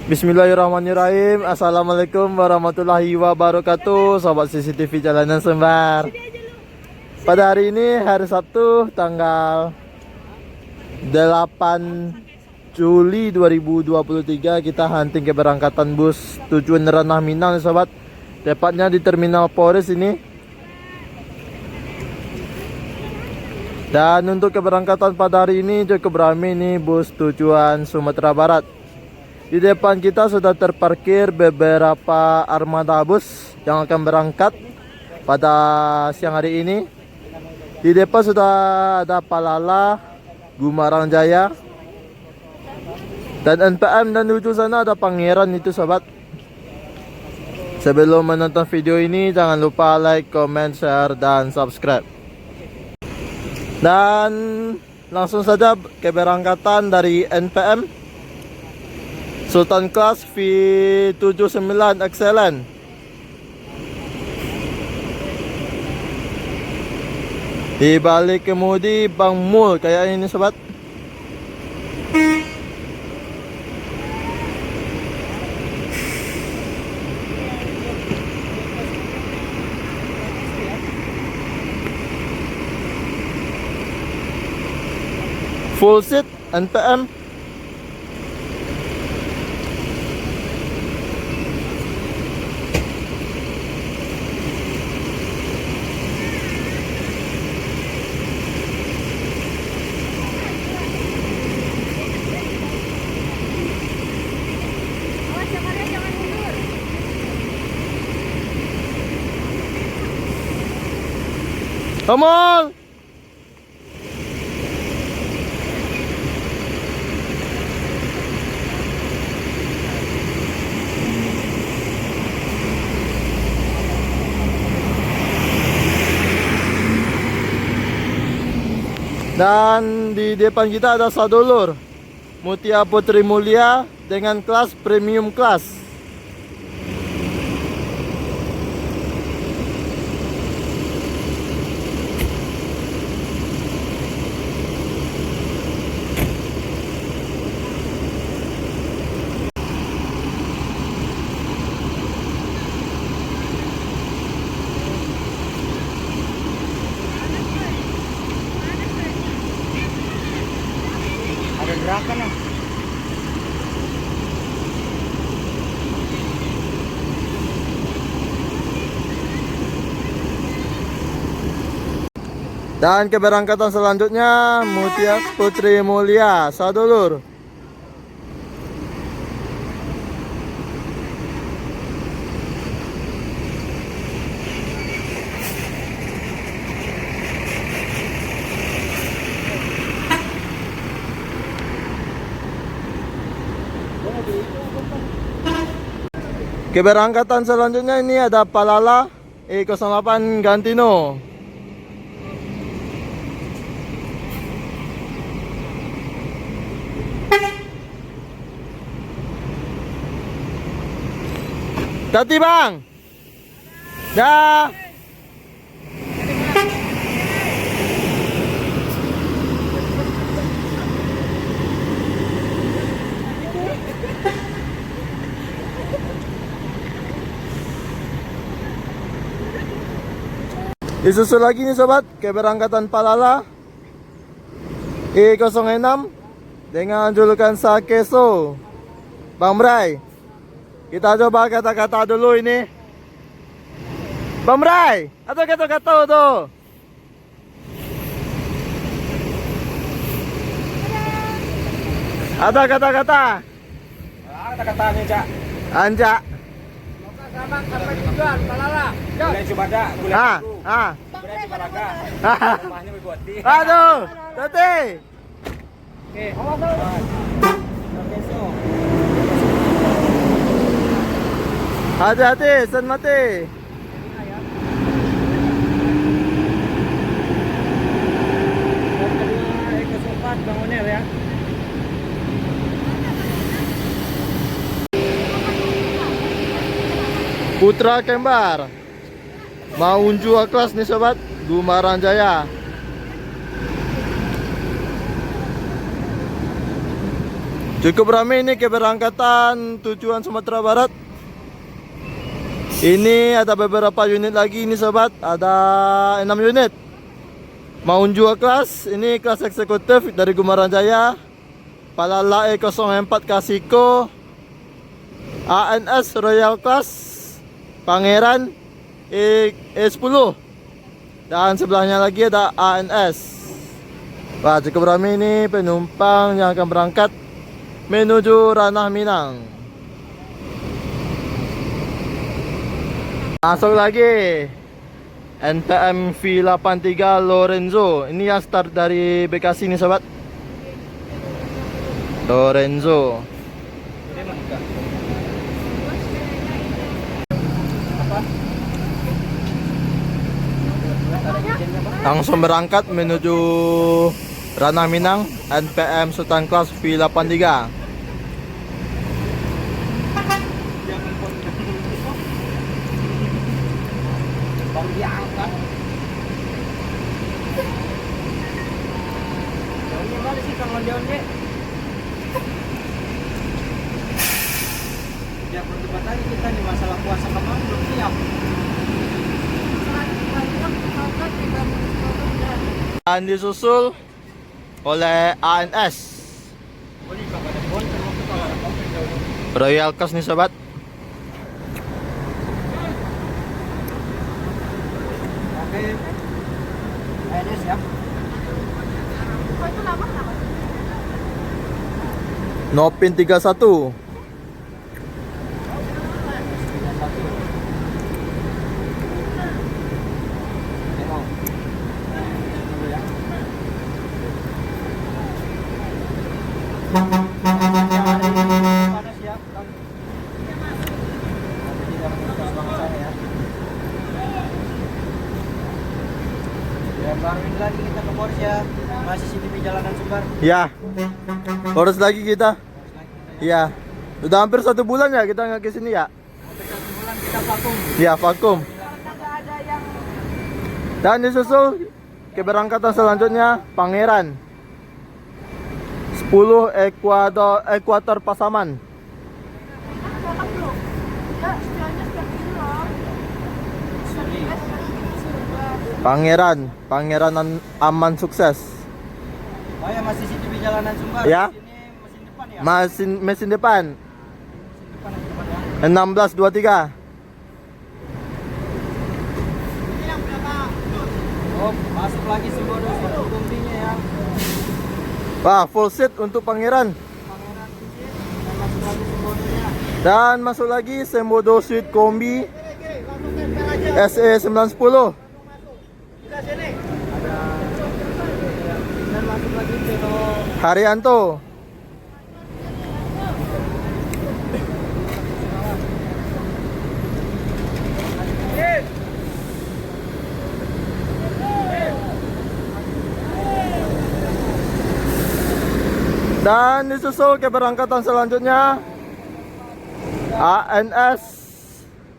Bismillahirrahmanirrahim. Assalamualaikum warahmatullahi wabarakatuh. Sobat CCTV Jalanan Sumbar. Pada hari ini hari Sabtu tanggal 8 Juli 2023 kita hunting keberangkatan bus tujuan Ranah Minang sobat. Tepatnya di Terminal Polres ini. Dan untuk keberangkatan pada hari ini cukup ramai nih bus tujuan Sumatera Barat. Di depan kita sudah terparkir beberapa armada bus yang akan berangkat pada siang hari ini. Di depan sudah ada Palala, Gumarang Jaya, dan NPM, dan di ujung sana ada Pangeran itu sobat. Sebelum menonton video ini jangan lupa like, comment, share, dan subscribe. Dan langsung saja keberangkatan dari NPM Sultan Class V79 Excellent. Di balik kemudi Bang Mul kayak ini sobat. Full seat NPM. Amol. Dan di depan kita ada sadulur Mutia Putri Mulia dengan kelas premium kelas. Ada gerakan ya. Dan keberangkatan selanjutnya Mutia Putri Mulia sadulur. Keberangkatan selanjutnya ini ada Palala E08 Gantino. Tati bang. Dah. Disusul lagi nih sobat, keberangkatan Palala E06 dengan julukan Sakeso. Bang Bray, kita coba kata-kata dulu ini. Bang Bray, atau kata-kata tuh. Ada kata-kata. Kata-kata Anja. Anja. Sama sampai tujuan Palala. Boleh coba dah, boleh. Boleh coba laga. Rumahnya berbuati. Aduh, Tati. Oke. Awas. Hati-hati, sen mati. Kedua Bang Onel ya. Putra Kembar mau unjuk kelas nih sobat, Gumarang Jaya. Cukup ramai ini keberangkatan tujuan Sumatera Barat. Ini ada beberapa unit lagi ini sobat, ada 6 unit. Mau jual kelas, ini kelas eksekutif dari Gumaran Jaya. Palala E04 Kasiko, ANS Royal Class, Pangeran E10. Dan sebelahnya lagi ada ANS. Wah, cukup ramai ini penumpang yang akan berangkat menuju Ranah Minang. Masuk lagi NPM V83 Lorenzo. Ini yang start dari Bekasi nih sobat. Lorenzo. Langsung berangkat menuju Ranah Minang, NPM Sultan Class V83. Diangkat. Gimana sih Kang Ondeon deh? Ya perdebatannya kita nih masalah puasa kemarin belum siap. Dan disusul oleh ANS Royal Class nih sobat. Oke. ANS ya. Nopin 31. Baruin lagi kita ke Polres ya. Masih CCTV Jalanan Sumbar. Ya, Polres lagi kita. Iya, udah hampir 1 bulan ya kita nggak kesini ya. Hampir 1 bulan kita vakum. Iya, vakum. Dan disusul keberangkatan selanjutnya Pangeran 10 Ekuator Pasaman. Pangeran aman sukses. Oh ya, masih CCTV Jalanan Sumbar. Ya. Ini mesin depan ya? Mesin depan. 1623. Oh, masuk lagi Sembodo satu kombinya ya. Wah, full seat untuk Pangeran. Pangeran Kucing. Dan masuk lagi Sembodonya. Dan masuk lagi Sembodo Suite Kombi SE910. Dan masuk lagi Velo Haryanto. Dan disusul keberangkatan selanjutnya ANS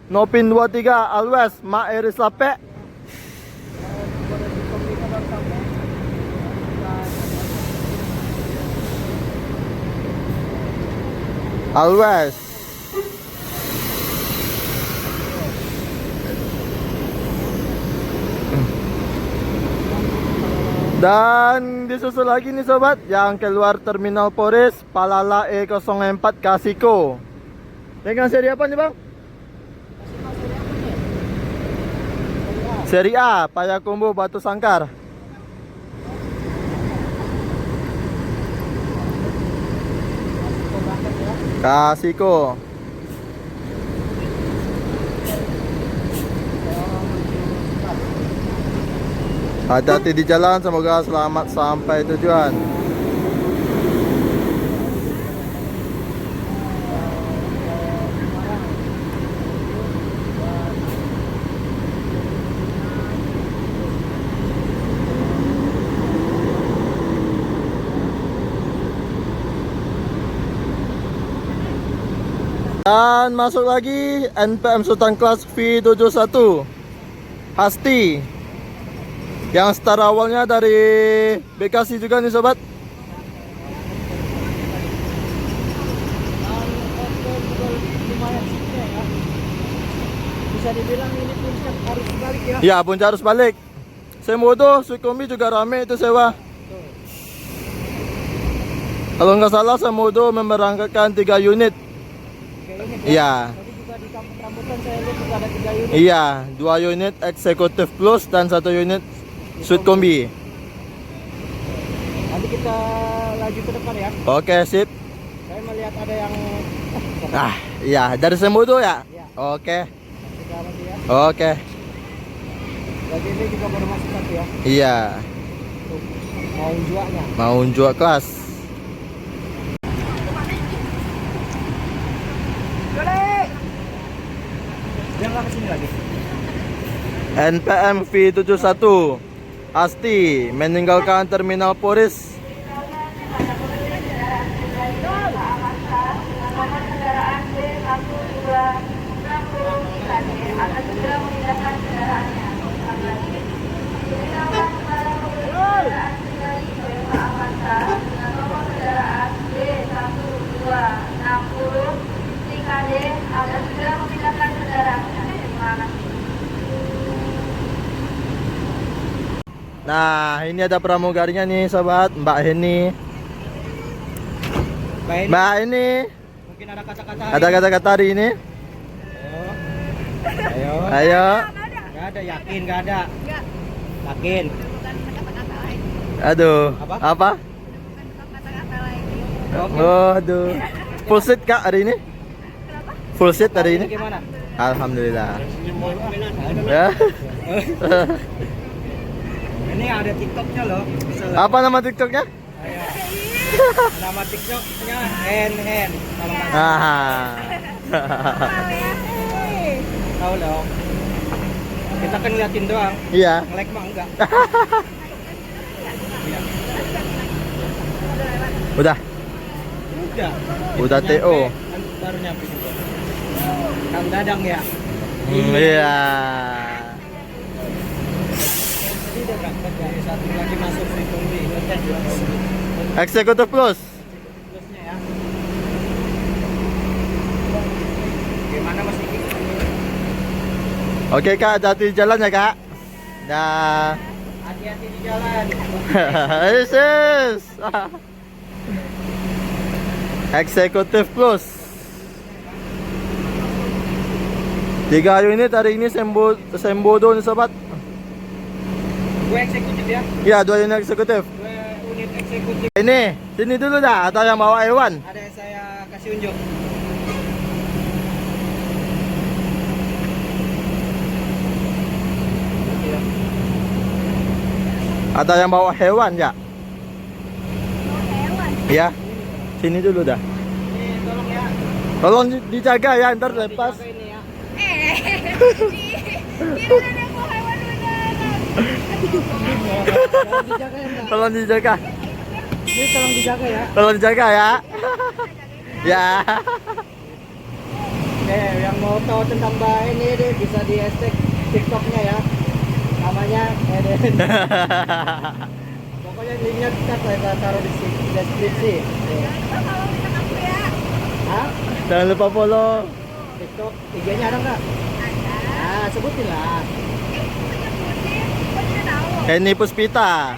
Nopin 23 Alwes Ma Eris Lape. Alwes. Dan disusul lagi nih sobat yang keluar Terminal Polres Palala E04 Kasiko. Dengan seri apa nih bang? Seri A Payakumbuh Batu Sangkar. Kasiko. Hati-hati di jalan, semoga selamat sampai tujuan. Dan masuk lagi NPM Sultan Class V71 Hasti, yang start awalnya dari Bekasi juga nih sobat. bisa dibilang ini puncak arus balik ya. Ya, puncak arus balik. Semodo, Suikombi juga rame itu sewa. Kalau nggak salah Semodo memberangkatkan 3 unit. Iya. Tadi juga di kampung rambutan saya lihat juga ada 3 unit. Iya, 2 unit Executive Plus dan 1 unit Suite Kombi. Nanti kita laju ke depan ya. Oke, sip. Saya melihat ada yang Ah, iya, dari Semodo ya? Iya. Oke. sudah lagi ya. Oke. Jadi ini juga baru masuk satu ya. Iya, Tuh, mau jualnya. mau jual kelas. Biar nggak kesini lagi. NPM V71 Asti meninggalkan Terminal Poris. Nah, ini ada pramugarinya nih, sobat. Mbak Heni. Baik. Mbak ini Mungkin ada kata-kata. ada kata-kata hari ini. Ayo. Ayo. Gak ada, yakin gak ada. Yakin. Aduh. Apa? Apa? Oke. Oh, aduh. Full set Kak hari ini? Full set hari ini? Gimana? Alhamdulillah. Ya. Ini ada TikToknya loh. Bisa lah. Apa nama TikToknya? Ayo. Nama TikToknya Hen. Kalau nggak Ah. tahu dong. Kita kan ngeliatin doang. Iya. Nge-like mah enggak. Iya. Udah. Udah. Udah Nyampe, TO. baru nyampe juga. Kang Dadang ya. Iya. Tadi udah berangkat ya. Satu lagi masuk di Kombi. Ngetes juga Kombi. Executive Plus. Plusnya ya. Gimana Mas Iki? Oke Kak, hati-hati di jalan ya Kak. Dah. Hati-hati di jalan. Yesus. Executive Plus. 3 unit hari ini Sembodo nih sobat. Gue eksekutif ya. Iya, 2 unit eksekutif. Gue unit eksekutif. Ini, sini dulu dah atau yang bawa hewan. Ada yang saya kasih unjuk. Atau yang bawa hewan ya? Iya. Sini dulu dah. Ini tolong ya. Tolong dijaga ya, ntar lepas. Dijaga ini ya. Tolong dijaga ya enggak? Tolong dijaga. Ini tolong dijaga ya. Tolong dijaga ya. Ya. Oke, yang mau tahu tentang Mbak ini deh bisa di hashtag TikToknya ya. Namanya Eden. Pokoknya linknya kita saya taruh di deskripsi. Hah? Jangan lupa follow. TikTok, IG-nya ada nggak? Nah, sebutin lah. Heni Puspita.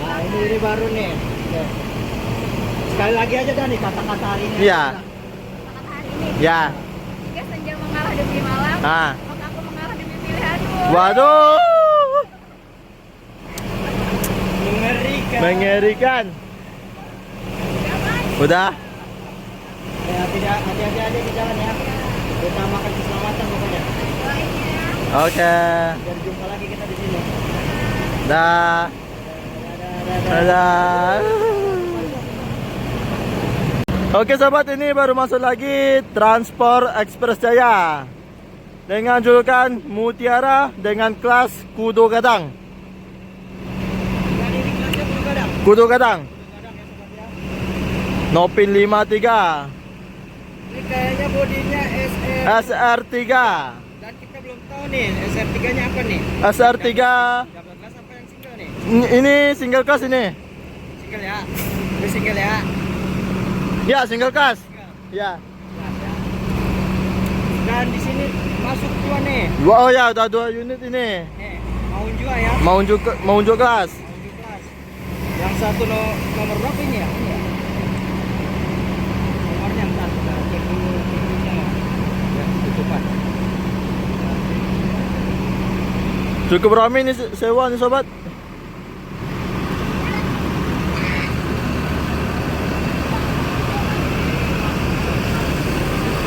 Nah, ini baru nih. Oke. Sekali lagi aja dah nih kata-kata hari ini. Iya. Ya. Jika senja mengalah demi malam, Ah. maka aku mengalah demi pilihanmu. Waduh. Mengerikan. Mengerikan. Udah. Ya, tidak hati-hati aja di jalan ya. Utamakan keselamatan pokoknya. Oke. Dan jumpa lagi kita di sini. Dah. Dadah. Oke sobat, ini baru masuk lagi Transport Express Jaya dengan julukan Mutiara dengan kelas Kudo Gadang. Dan ini kelasnya belum ada. Kudo Gadang. Kadang ya sobat ya. Nopin 53 Ini kayaknya bodinya SR. SR3 Dan kita belum tahu nih SR3-nya apa nih? SR3 Double class apa yang single nih? ini single class ini. Single ya. Ini single ya. Ya, single class. Single. Ya. Class ya. Dan di sini masuk dua nih. Oh ya, udah 2 unit ini. Mau juga ya. Mau unjuk kelas. Mau unjuk kelas. Yang satu nomor berapa ini ya? Ini ya. Nomornya entar kita cek dulu pintunya. Ya, tutupan. Cukup ramai nih sewa nih sobat.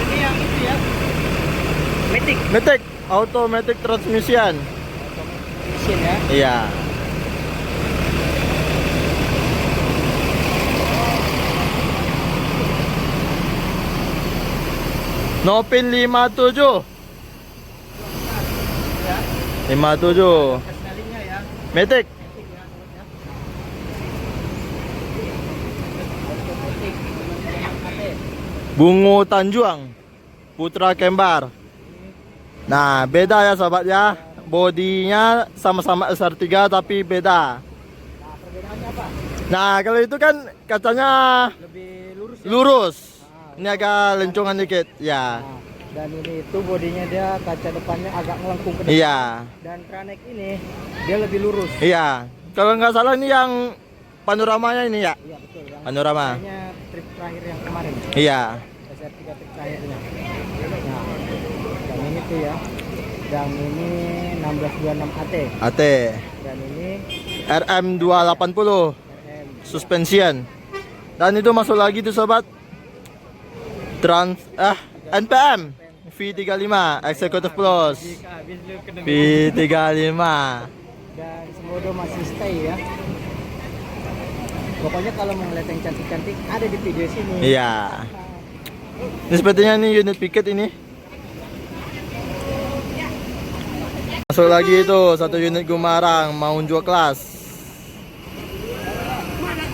Ini yang itu ya. Matic, automatic transmission. Mesin ya. Iya. Nopin 57. 57. Kesnalinya ya. Matic. Bungo Tanjuang, Putra Kembar. Nah, beda ya sobat ya. Bodinya sama-sama SR3 tapi beda. Nah, perbedaannya apa? Nah, kalau itu kan kacanya Lebih lurus ya. lurus. Ini agak lencongan dikit, ya. Nah, dan ini itu bodinya dia kaca depannya agak melengkung ke depan. Iya. Dan Tranek ini dia lebih lurus. Iya. Kalau nggak salah ini yang panoramanya ini ya. Iya betul. Yang Panorama. kayaknya trip terakhir yang kemarin. Iya. SR3 trip terakhirnya. Nah, dan ini tuh ya. Dan ini 1626 AT. AT. Dan ini RM280 RM. suspension. Dan itu masuk lagi tuh sobat. NPM V35 Executive Plus. Habis lu kena V35. dan Semodo masih stay ya. Pokoknya kalau mau ngeliat yang cantik-cantik ada di video sini. Iya. Ini sepertinya ini unit piket ini. Masuk lagi itu satu unit Gumarang mau unjuk kelas.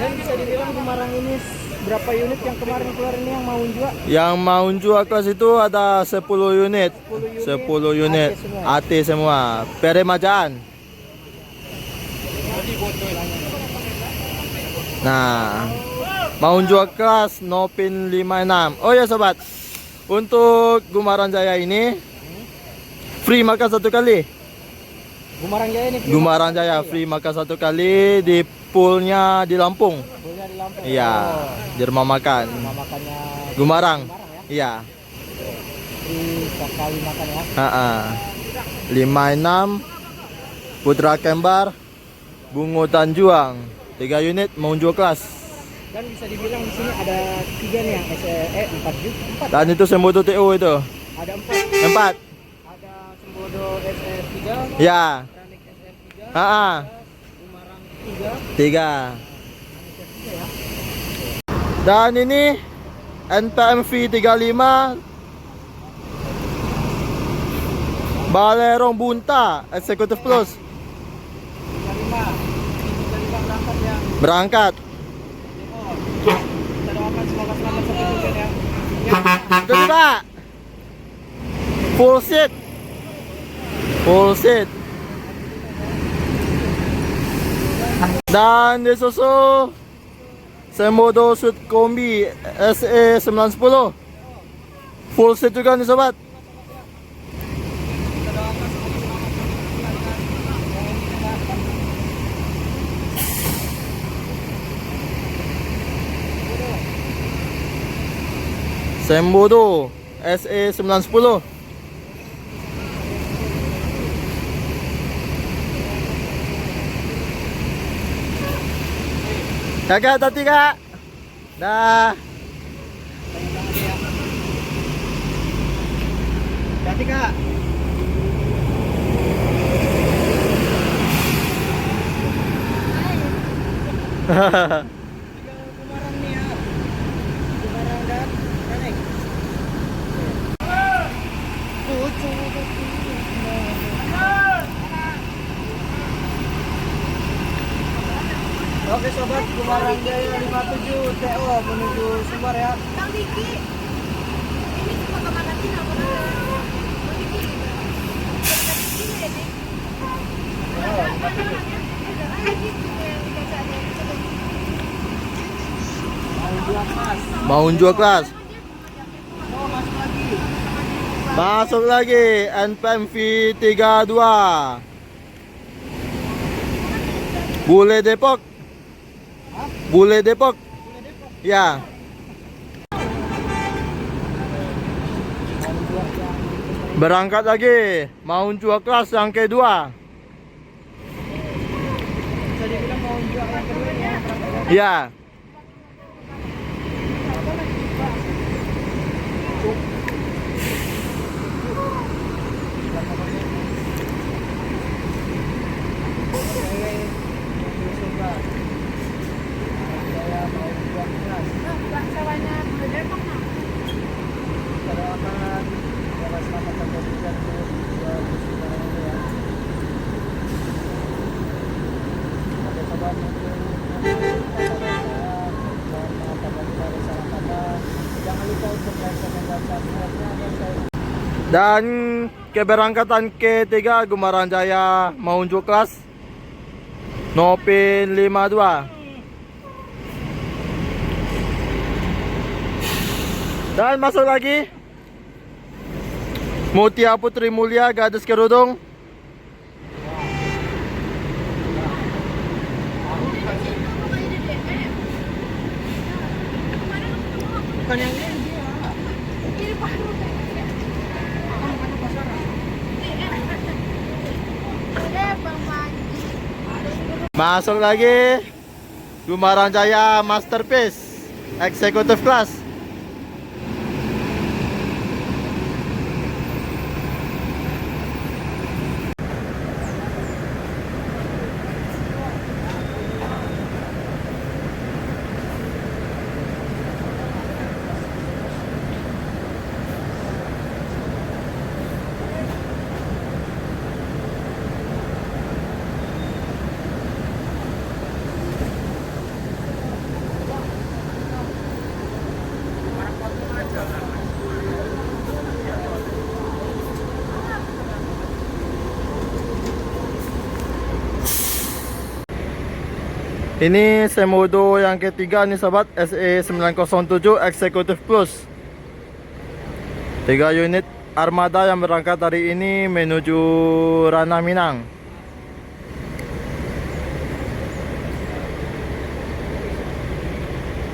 Dan bisa dibilang Gumarang ini berapa unit yang kemarin keluar ini yang mau unjuk? Yang mau unjuk kelas itu ada 10 unit. 10 unit AT semua. Peremajaan. Nah, mau unjuk kelas Nopin 56. Oh ya sobat, untuk Gumarang Jaya ini free makan 1 kali. Gumarang Jaya ini Gumarang Jaya free makan 1 kali di poolnya di Lampung. Poolnya di Lampung. Iya, di rumah makan. Rumah makannya Gumarang. Gumarang ya. Iya. Free sekali makan ya. 56 Putra Kembar, Bungo Tanjuang. 3 unit mau unjuk kelas. Dan bisa dibilang di sini ada 3 nih yang 4 juga. 4. Dan itu Sembodo TO itu. Ada 4. 4. Ada Sembodo SR3, Ya. Tranek SR3, Gumarang 3. 3. Dan ini NPM V35 Balerong Bunta Executive Plus 35 berangkat. berangkat ya. Kita doakan semoga selamat sampai tujuan ya. Itu juga full seat. Full seat. Dan disusul Sembodo Suit Kombi SE 910 full seat juga nih sobat. Sembodo SE 910. Kakak tadi kak. Dah. Hati Kak. Gumarang nih ya. Gumarang dan Tranek. Oke sobat, Gumarang Jaya 57 TO menuju Sumbar ya. Bang Diki, ini cuma kemana sih nggak pernah. Bang Diki, dekat sini deh, Dik. Mau unjuk kelas. Oh, masuk lagi. Masuk lagi NPMV 32. Bule Depok. Bule Depok. Ya. Berangkat lagi. Mau jual kelas yang kedua. Jadi bilang mau jual yang kedua ya. Ya. Dan keberangkatan ketiga Gumaran Jaya mau unjuk kelas Nopin 52. Dan masuk lagi Mutia Putri Mulia Gadis Kerudung. Bukan yang ini. Masuk lagi Gumaran Jaya Masterpiece Executive Class. Ini semodo yang ketiga nih sobat, SE907 Executive Plus. 3 unit armada yang berangkat hari ini menuju Ranah Minang.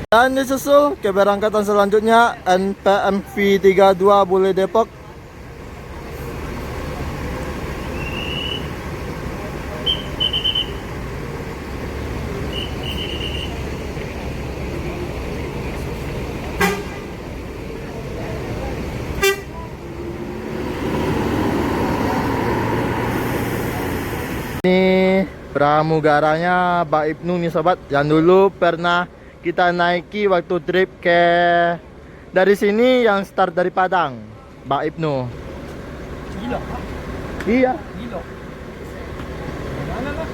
Dan disusul keberangkatan selanjutnya NPMV 32 Bule Depok. Ini pramugaranya Mbak Ibnu nih sobat, yang dulu pernah kita naiki waktu trip ke dari sini yang start dari Padang, Mbak Ibnu. Gila. Iya. Gila. Mana lah?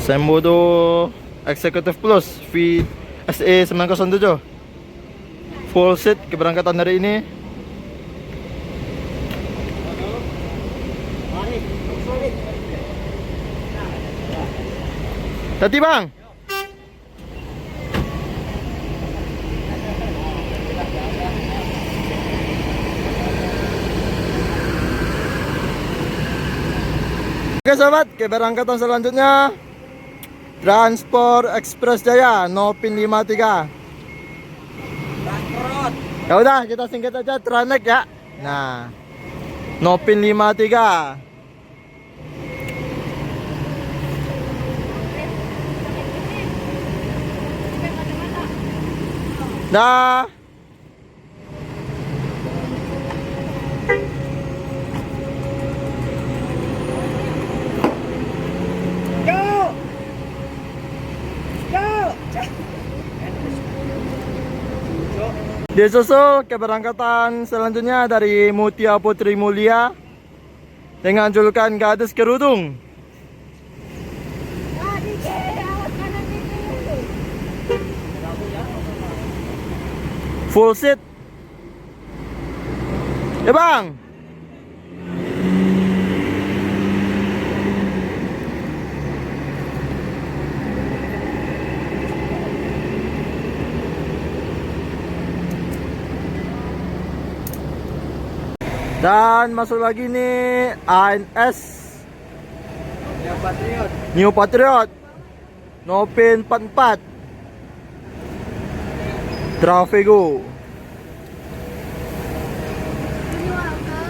Sembodo Executive Plus VSE 907 full seat keberangkatan hari ini. Tadi bang. Oke sobat, keberangkatan selanjutnya Transport Express Jaya Nopin 53. Ya udah kita singkat aja Tranek ya. Nah, Nopin 53. Nah, Disusul keberangkatan selanjutnya dari Mutia Putri Mulia dengan julukan Gadis Kerudung. Ah, Dike, awas kanan Dike. Full seat. Ya bang. Dan masuk lagi nih ANS Yang Patriot. New Patriot Nopin 44 Trafego. Ini warga.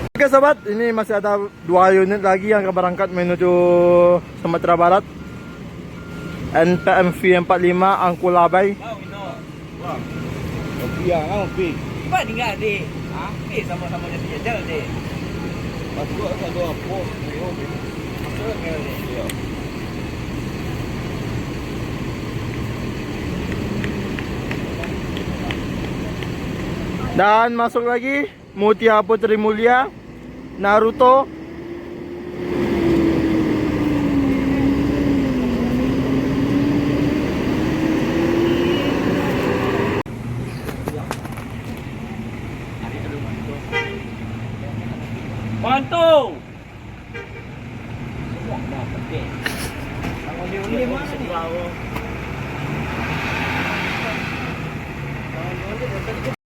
Oke sobat, ini masih ada 2 unit lagi yang akan berangkat menuju Sumatera Barat. NPMV 45 Angkulabay. Mau Ino. Wah. Kopi ya, kopi. Iba di enggak, Dek? Hah? Sama-sama jadi jalan, Dek. Pas gua ada apa? Masuk ke dia. Dan masuk lagi Mutia Putri Mulia Naruto. Mantu. Semua dapat, Dek. Tangan dia mana nih?